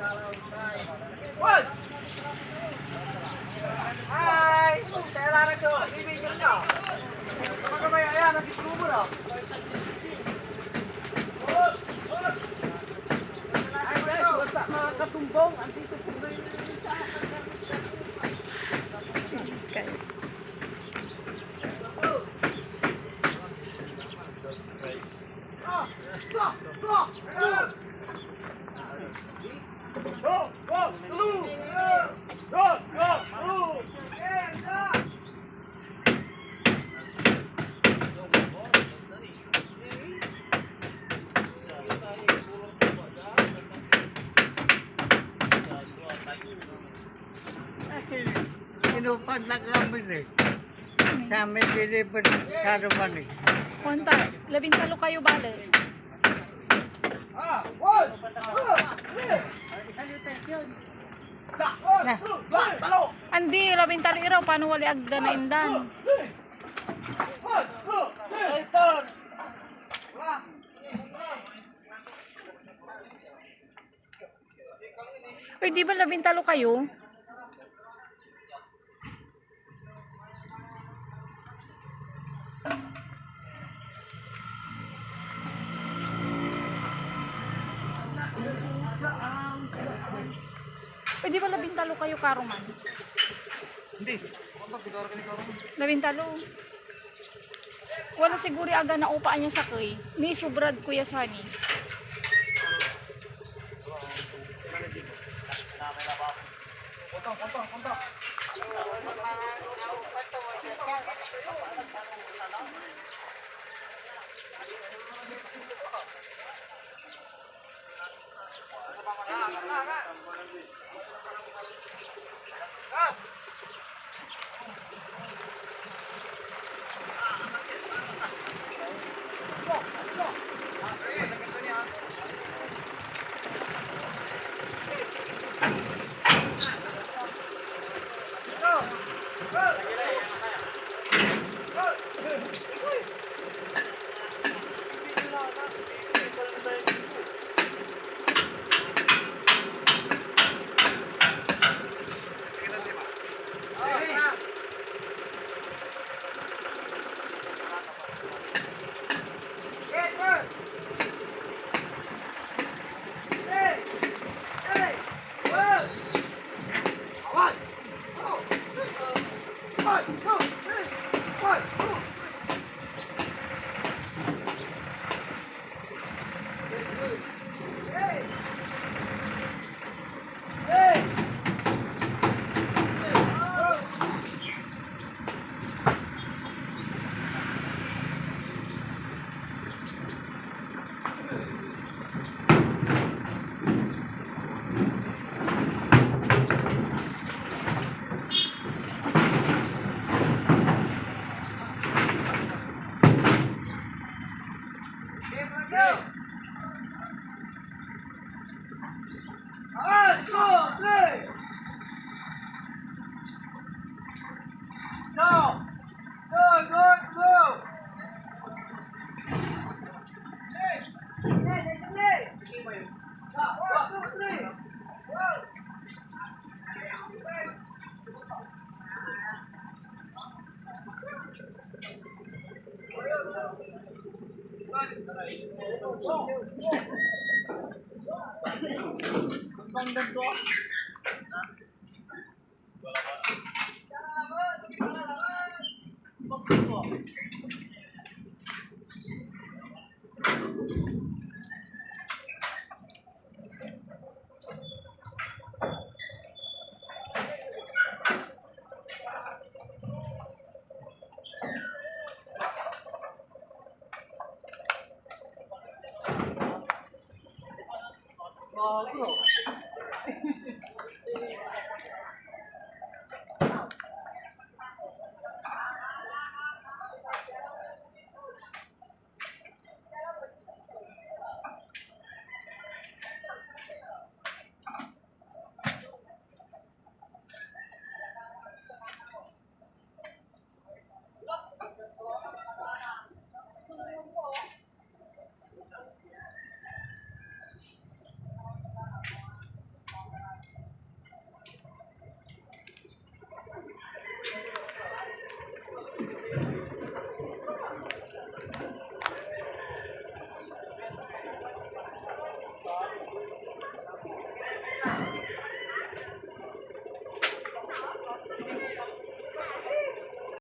What? Hi! Saya lara so, ibigin nyo. Kapag ayan, nag-islubo na. Ay guys, basta mga katumbong, andito po na yun sa Sky. Inupag na kami eh. Sa amin deliver karuman eh. Konta, 13 kayo bale. Andi, 13 iraw, paano wali agda na indan? Uy, di ba 13 kayo? Pwede ba 13 kayo karuman? Hindi. 13. Wala siguro aga na upaan niya sa kay. Ni subrad kuya Sani. Bago.